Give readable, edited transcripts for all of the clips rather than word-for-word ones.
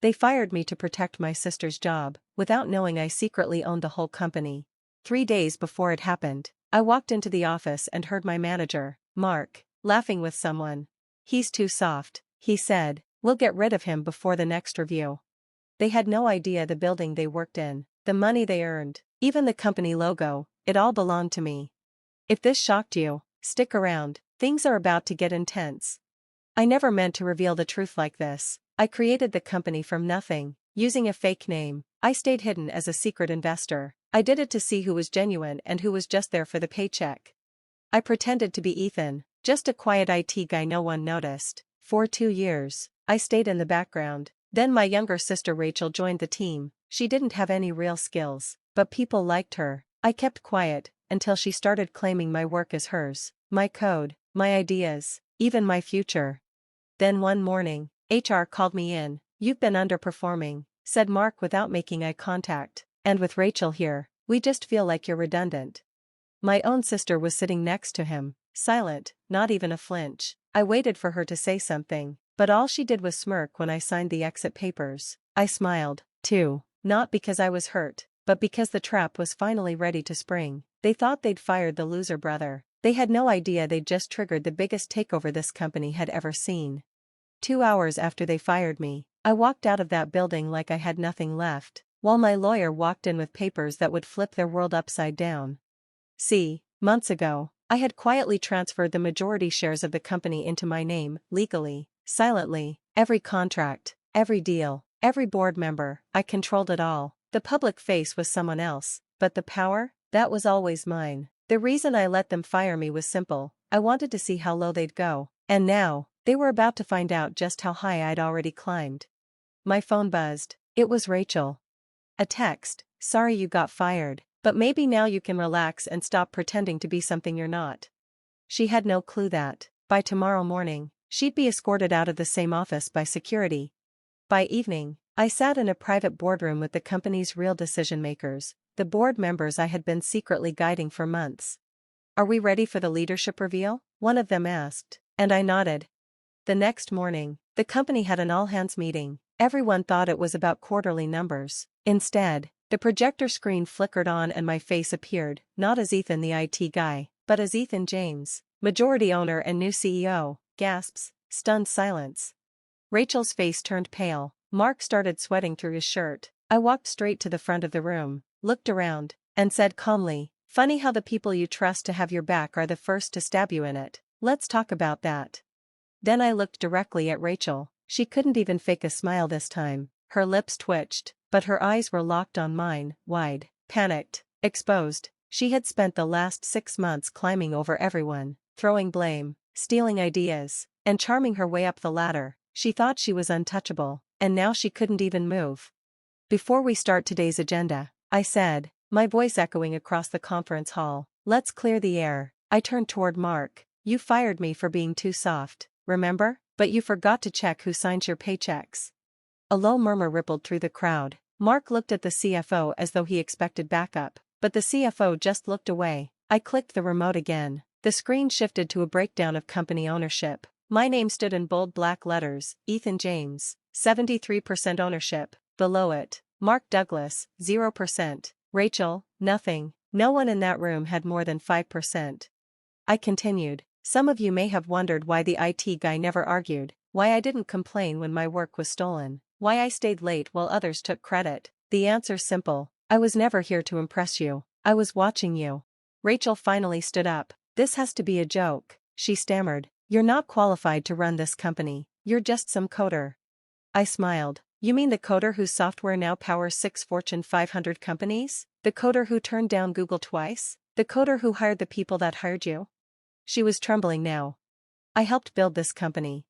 They fired me to protect my sister's job, without knowing I secretly owned the whole company. 3 days before it happened, I walked into the office and heard my manager, Mark, laughing with someone. "He's too soft," he said. "We'll get rid of him before the next review." They had no idea the building they worked in, the money they earned, even the company logo, it all belonged to me. If this shocked you, stick around, things are about to get intense. I never meant to reveal the truth like this. I created the company from nothing, using a fake name. I stayed hidden as a secret investor. I did it to see who was genuine and who was just there for the paycheck. I pretended to be Ethan, just a quiet IT guy no one noticed. For 2 years, I stayed in the background. Then my younger sister Rachel joined the team. She didn't have any real skills, but people liked her. I kept quiet, until she started claiming my work as hers, my code, my ideas, even my future. Then one morning, HR called me in. "You've been underperforming," said Mark without making eye contact, "and with Rachel here, we just feel like you're redundant." My own sister was sitting next to him, silent, not even a flinch. I waited for her to say something, but all she did was smirk when I signed the exit papers. I smiled, too, not because I was hurt, but because the trap was finally ready to spring. They thought they'd fired the loser brother. They had no idea they'd just triggered the biggest takeover this company had ever seen. 2 hours after they fired me, I walked out of that building like I had nothing left, while my lawyer walked in with papers that would flip their world upside down. See, months ago, I had quietly transferred the majority shares of the company into my name, legally, silently. Every contract, every deal, every board member, I controlled it all. The public face was someone else, but the power, that was always mine. The reason I let them fire me was simple. I wanted to see how low they'd go, and now, they were about to find out just how high I'd already climbed. My phone buzzed. It was Rachel. A text: "Sorry you got fired, but maybe now you can relax and stop pretending to be something you're not." She had no clue that, by tomorrow morning, she'd be escorted out of the same office by security. By evening, I sat in a private boardroom with the company's real decision-makers, the board members I had been secretly guiding for months. "Are we ready for the leadership reveal?" one of them asked, and I nodded. The next morning, the company had an all-hands meeting. Everyone thought it was about quarterly numbers. Instead, the projector screen flickered on and my face appeared, not as Ethan the IT guy, but as Ethan James, majority owner and new CEO. Gasps, stunned silence. Rachel's face turned pale. Mark started sweating through his shirt. I walked straight to the front of the room, looked around, and said calmly, "Funny how the people you trust to have your back are the first to stab you in it. Let's talk about that." Then I looked directly at Rachel. She couldn't even fake a smile this time. Her lips twitched, but her eyes were locked on mine, wide, panicked, exposed. She had spent the last 6 months climbing over everyone, throwing blame, stealing ideas, and charming her way up the ladder. She thought she was untouchable, and now she couldn't even move. "Before we start today's agenda," I said, my voice echoing across the conference hall, "let's clear the air." I turned toward Mark. "You fired me for being too soft, remember? But you forgot to check who signs your paychecks." A low murmur rippled through the crowd. Mark looked at the CFO as though he expected backup, but the CFO just looked away. I clicked the remote again. The screen shifted to a breakdown of company ownership. My name stood in bold black letters, Ethan James, 73% ownership. Below it, Mark Douglas, 0%. Rachel, nothing. No one in that room had more than 5%. I continued. "Some of you may have wondered why the IT guy never argued, why I didn't complain when my work was stolen, why I stayed late while others took credit. The answer's simple. I was never here to impress you. I was watching you." Rachel finally stood up. "This has to be a joke," she stammered. "You're not qualified to run this company. You're just some coder." I smiled. "You mean the coder whose software now powers 6 Fortune 500 companies? The coder who turned down Google twice? The coder who hired the people that hired you?" She was trembling now. "I helped build this company."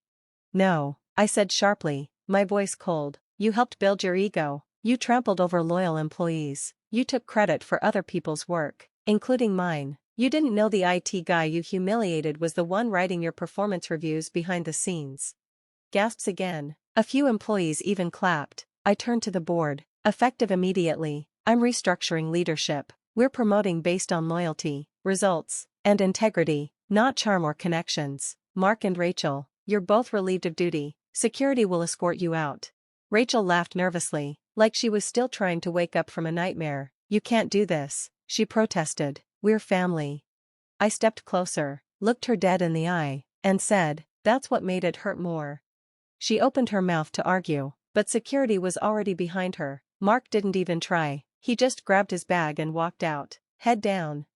"No," I said sharply, my voice cold. "You helped build your ego. You trampled over loyal employees. You took credit for other people's work, including mine. You didn't know the IT guy you humiliated was the one writing your performance reviews behind the scenes." Gasps again. A few employees even clapped. I turned to the board. "Effective immediately. I'm restructuring leadership. We're promoting based on loyalty, results, and integrity, not charm or connections. Mark and Rachel, you're both relieved of duty. Security will escort you out." Rachel laughed nervously, like she was still trying to wake up from a nightmare. "You can't do this," she protested. "We're family." I stepped closer, looked her dead in the eye, and said, "That's what made it hurt more." She opened her mouth to argue, but security was already behind her. Mark didn't even try, he just grabbed his bag and walked out, head down.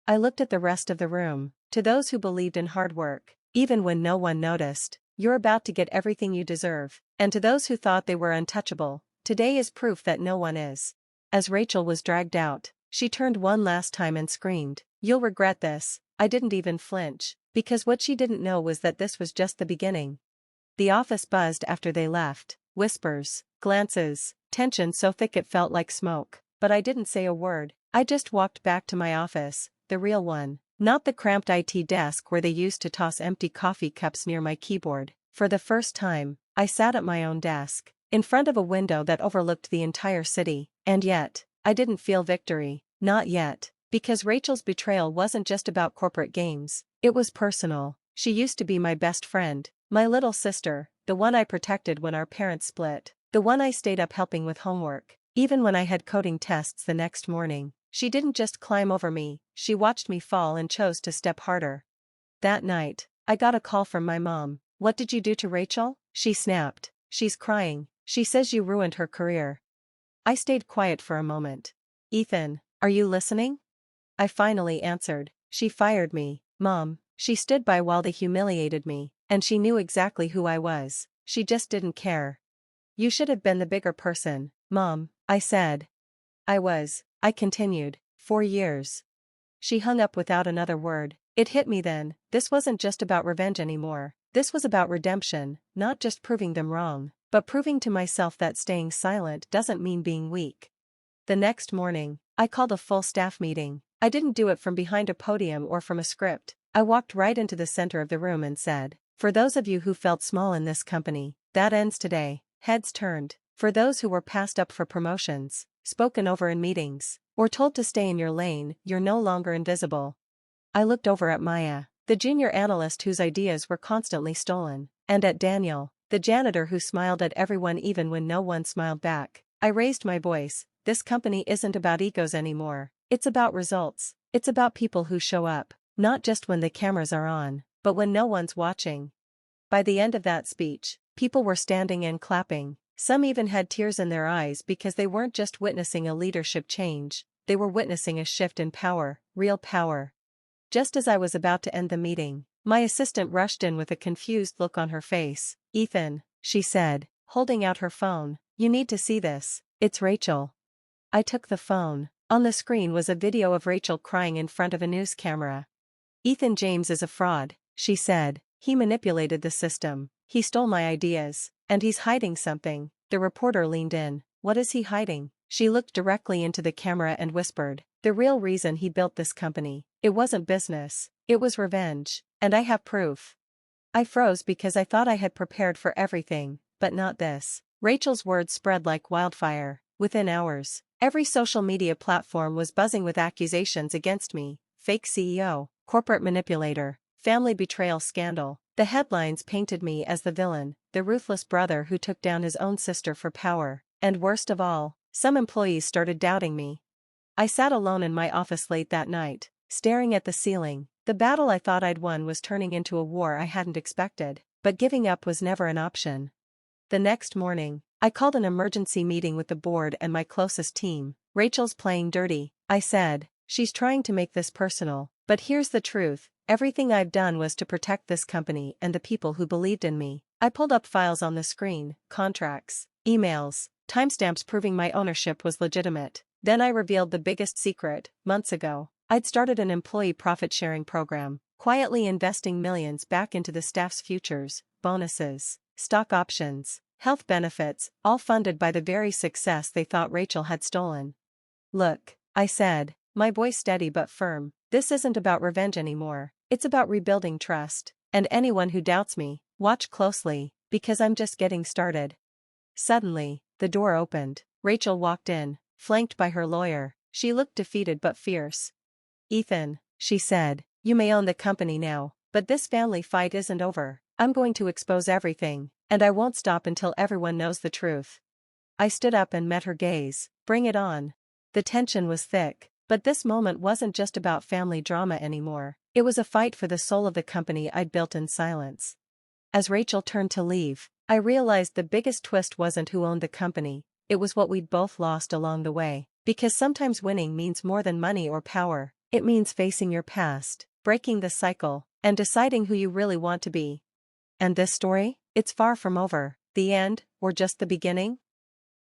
I looked at the rest of the room. To those who believed in hard work, even when no one noticed, you're about to get everything you deserve. And to those who thought they were untouchable, today is proof that no one is. As Rachel was dragged out, she turned one last time and screamed, "You'll regret this." I didn't even flinch, because what she didn't know was that this was just the beginning. The office buzzed after they left, whispers, glances, tension so thick it felt like smoke, but I didn't say a word. I just walked back to my office, the real one, not the cramped IT desk where they used to toss empty coffee cups near my keyboard. For the first time, I sat at my own desk, in front of a window that overlooked the entire city, and yet, I didn't feel victory, not yet, because Rachel's betrayal wasn't just about corporate games, it was personal. She used to be my best friend, my little sister, the one I protected when our parents split, the one I stayed up helping with homework, even when I had coding tests the next morning. She didn't just climb over me, she watched me fall and chose to step harder. That night, I got a call from my mom. "What did you do to Rachel?" she snapped. "She's crying. She says you ruined her career." I stayed quiet for a moment. "Ethan, are you listening?" I finally answered. "She fired me, Mom." She stood by while they humiliated me, and she knew exactly who I was. She just didn't care. "You should have been the bigger person, Mom," I said. I continued, 4 years. She hung up without another word. It hit me then, this wasn't just about revenge anymore. This was about redemption, not just proving them wrong, but proving to myself that staying silent doesn't mean being weak. The next morning, I called a full staff meeting. I didn't do it from behind a podium or from a script. I walked right into the center of the room and said, "For those of you who felt small in this company, that ends today." Heads turned. For those who were passed up for promotions, spoken over in meetings, or told to stay in your lane, you're no longer invisible. I looked over at Maya, the junior analyst whose ideas were constantly stolen, and at Daniel, the janitor who smiled at everyone even when no one smiled back. I raised my voice. This company isn't about egos anymore. It's about results. It's about people who show up, not just when the cameras are on, but when no one's watching. By the end of that speech, people were standing and clapping. Some even had tears in their eyes because they weren't just witnessing a leadership change, they were witnessing a shift in power, real power. Just as I was about to end the meeting, my assistant rushed in with a confused look on her face. "Ethan," she said, holding out her phone, "you need to see this. It's Rachel." I took the phone. On the screen was a video of Rachel crying in front of a news camera. "Ethan James is a fraud," she said. "He manipulated the system. He stole my ideas. And he's hiding something." The reporter leaned in. "What is he hiding?" She looked directly into the camera and whispered, "The real reason he built this company. It wasn't business. It was revenge. And I have proof." I froze because I thought I had prepared for everything, but not this. Rachel's words spread like wildfire. Within hours, every social media platform was buzzing with accusations against me. Fake CEO, corporate manipulator, family betrayal scandal. The headlines painted me as the villain, the ruthless brother who took down his own sister for power. And worst of all, some employees started doubting me. I sat alone in my office late that night, staring at the ceiling. The battle I thought I'd won was turning into a war I hadn't expected, but giving up was never an option. The next morning, I called an emergency meeting with the board and my closest team. "Rachel's playing dirty," I said. "She's trying to make this personal, but here's the truth. Everything I've done was to protect this company and the people who believed in me." I pulled up files on the screen, contracts, emails, timestamps proving my ownership was legitimate. Then I revealed the biggest secret. Months ago, I'd started an employee profit-sharing program, quietly investing millions back into the staff's futures, bonuses, stock options, health benefits, all funded by the very success they thought Rachel had stolen. "Look," I said, my voice steady but firm, "this isn't about revenge anymore. It's about rebuilding trust. And anyone who doubts me, watch closely, because I'm just getting started." Suddenly, the door opened. Rachel walked in, flanked by her lawyer. She looked defeated but fierce. "Ethan," she said, "you may own the company now, but this family fight isn't over. I'm going to expose everything. And I won't stop until everyone knows the truth. I stood up and met her gaze. Bring it on. The tension was thick, but this moment wasn't just about family drama anymore. It was a fight for the soul of the company I'd built in silence. As Rachel turned to leave, I realized the biggest twist wasn't who owned the company, it was what we'd both lost along the way. Because sometimes winning means more than money or power, it means facing your past, breaking the cycle, and deciding who you really want to be. And this story? It's far from over. The end, or just the beginning?